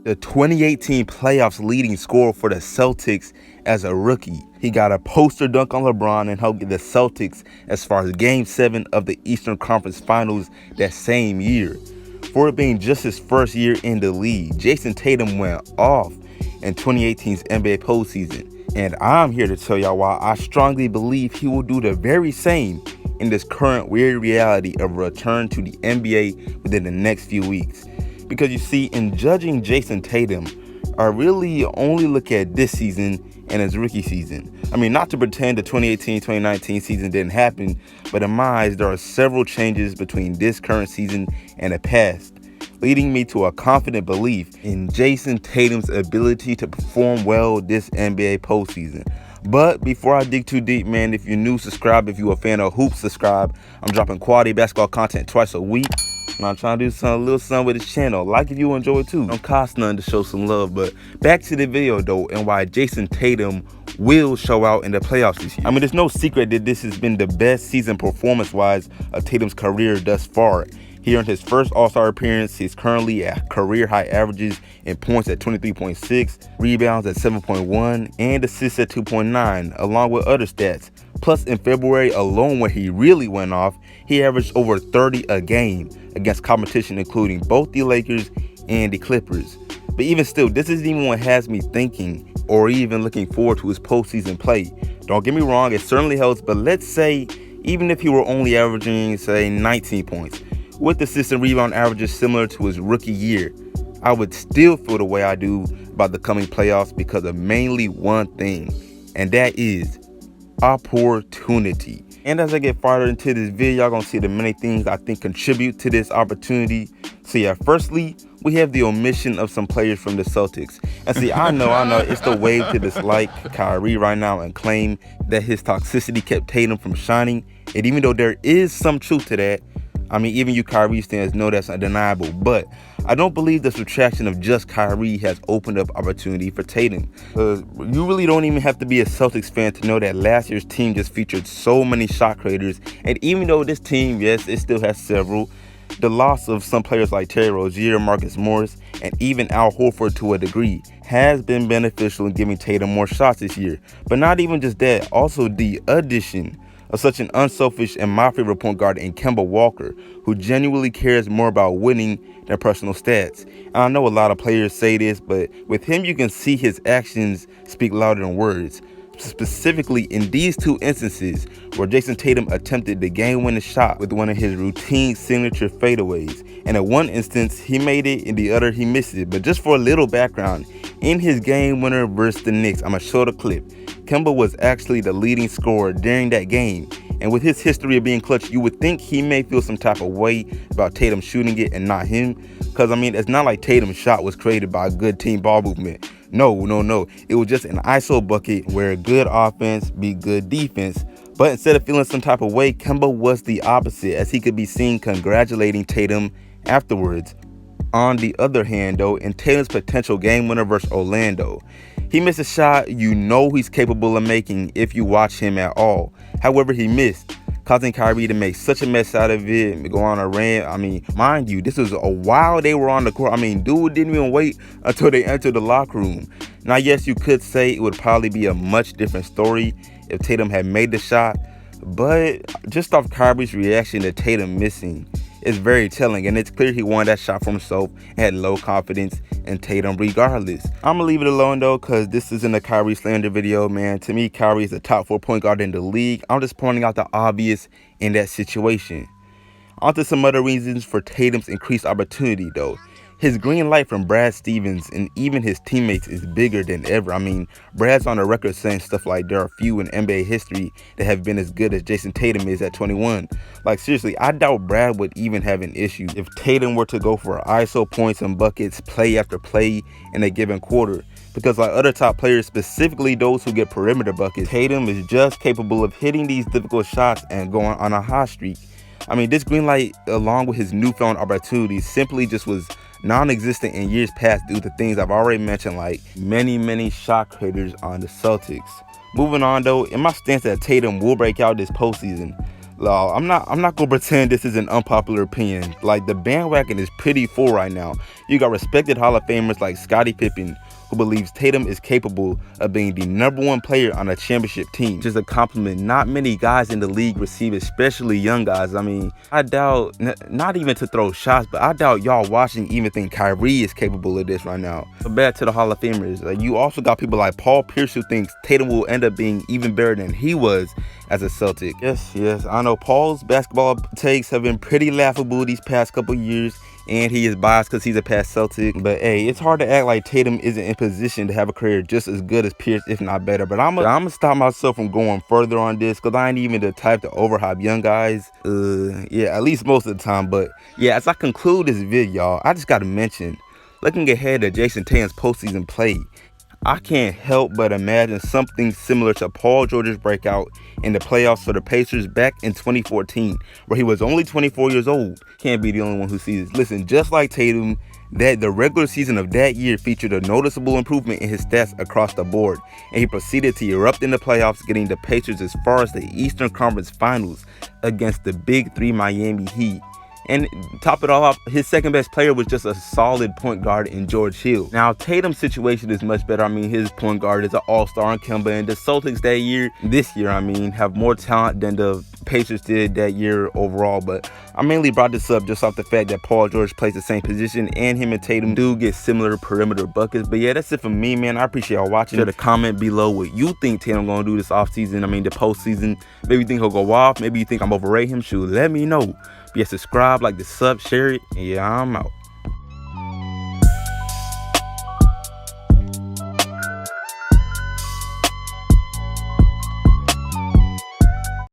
the 2018 playoffs leading scorer for the Celtics as a rookie. He got a poster dunk on LeBron and helped get the Celtics as far as Game 7 of the Eastern Conference Finals that same year. For it being just his first year in the league, Jayson Tatum went off in 2018's NBA postseason. And I'm here to tell y'all why I strongly believe he will do the very same in this current weird reality of a return to the NBA within the next few weeks. Because you see, in judging Jayson Tatum, I really only look at this season and his rookie season. I mean, not to pretend the 2018-2019 season didn't happen, but in my eyes, there are several changes between this current season and the past, leading me to a confident belief in Jayson Tatum's ability to perform well this NBA postseason. But before I dig too deep, man, if you're new, subscribe. If you're a fan of hoops, subscribe. I'm dropping quality basketball content twice a week. And I'm trying to do a little something with this channel. Like if you enjoy it too. Don't cost nothing to show some love. But back to the video though, and why Jayson Tatum will show out in the playoffs this year. I mean, there's no secret that this has been the best season performance-wise of Tatum's career thus far. He earned his first All-Star appearance. He's currently at career-high averages in points at 23.6, rebounds at 7.1, and assists at 2.9, along with other stats. Plus, in February alone, when he really went off, he averaged over 30 a game against competition including both the Lakers and the Clippers. But even still, this isn't even what has me thinking or even looking forward to his postseason play. Don't get me wrong, it certainly helps, but let's say even if he were only averaging, say, 19 points, with assist and rebound averages similar to his rookie year, I would still feel the way I do about the coming playoffs because of mainly one thing, and that is opportunity. And as I get farther into this video, y'all gonna see the many things I think contribute to this opportunity. So yeah, firstly, we have the omission of some players from the Celtics. And see, I know it's the wave to dislike Kyrie right now and claim that his toxicity kept Tatum from shining. And even though there is some truth to that, I mean, even you Kyrie fans know that's undeniable, but I don't believe the subtraction of just Kyrie has opened up opportunity for Tatum. You really don't even have to be a Celtics fan to know that last year's team just featured so many shot creators, and even though this team, yes, it still has several, the loss of some players like Terry Rozier, Marcus Morris, and even Al Horford to a degree has been beneficial in giving Tatum more shots this year. But not even just that, also the addition of such an unselfish and my favorite point guard in Kemba Walker, who genuinely cares more about winning than personal stats. And I know a lot of players say this, but with him you can see his actions speak louder than words. Specifically in these two instances where Jayson Tatum attempted the game-winning shot with one of his routine signature fadeaways. And in one instance he made it, in the other he missed it. But just for a little background, in his game winner versus the Knicks, I'm gonna show the clip. Kemba was actually the leading scorer during that game, and with his history of being clutch, you would think he may feel some type of way about Tatum shooting it and not him, because I mean, it's not like Tatum's shot was created by a good team ball movement. No, it was just an ISO bucket where good offense beat good defense. But instead of feeling some type of way, Kemba was the opposite, as he could be seen congratulating Tatum afterwards. On the other hand though, in Tatum's potential game winner versus Orlando, he missed a shot you know he's capable of making if you watch him at all. However, he missed, causing Kyrie to make such a mess out of it and go on a rant. I mean, mind you, this was a while they were on the court. I mean, dude didn't even wait until they entered the locker room. Now, yes, you could say it would probably be a much different story if Tatum had made the shot, but just off Kyrie's reaction to Tatum missing, it's very telling, and it's clear he won that shot for himself and had low confidence in Tatum regardless. I'm gonna leave it alone though, because this isn't a Kyrie slander video, man. To me, Kyrie is the top 4 point guard in the league. I'm just pointing out the obvious in that situation. On to some other reasons for Tatum's increased opportunity though. His green light from Brad Stevens and even his teammates is bigger than ever. I mean, Brad's on the record saying stuff like there are few in NBA history that have been as good as Jayson Tatum is at 21. Like seriously, I doubt Brad would even have an issue if Tatum were to go for ISO points and buckets play after play in a given quarter. Because like other top players, specifically those who get perimeter buckets, Tatum is just capable of hitting these difficult shots and going on a hot streak. I mean, this green light, along with his newfound opportunities, simply just was non-existent in years past due to things I've already mentioned, like many shot creators on the Celtics. Moving on though, in my stance that Tatum will break out this postseason, I'm not gonna pretend this is an unpopular opinion. Like, the bandwagon is pretty full right now. You got respected Hall of Famers like Scottie Pippen, who believes Tatum is capable of being the #1 player on a championship team. Just a compliment not many guys in the league receive, especially young guys. I mean, I doubt, not even to throw shots, but I doubt y'all watching even think Kyrie is capable of this right now. But back to the Hall of Famers, you also got people like Paul Pierce who thinks Tatum will end up being even better than he was as a Celtic. Yes, I know Paul's basketball takes have been pretty laughable these past couple years, and he is biased because he's a past Celtic. But hey, it's hard to act like Tatum isn't in position to have a career just as good as Pierce, if not better. But I'm gonna stop myself from going further on this because I ain't even the type to overhype young guys. Yeah, at least most of the time. But yeah, as I conclude this video, y'all, I just gotta mention, looking ahead at Jayson Tatum's postseason play, I can't help but imagine something similar to Paul George's breakout in the playoffs for the Pacers back in 2014, where he was only 24 years old. Can't be the only one who sees this. Listen, just like Tatum, that the regular season of that year featured a noticeable improvement in his stats across the board, and he proceeded to erupt in the playoffs, getting the Pacers as far as the Eastern Conference Finals against the Big Three Miami Heat. And top it all off, his second best player was just a solid point guard in George Hill. Now, Tatum's situation is much better. I mean, his point guard is an all-star in Kemba, and the Celtics this year, have more talent than the Pacers did that year overall. But I mainly brought this up just off the fact that Paul George plays the same position, and him and Tatum do get similar perimeter buckets. But yeah, that's it for me, man. I appreciate y'all watching. Share the comment below what you think Tatum gonna do this offseason. The postseason. Maybe you think he'll go off. Maybe you think I'm overrating him. Shoot, let me know. But yeah, subscribe, like the sub, share it, and yeah, I'm out.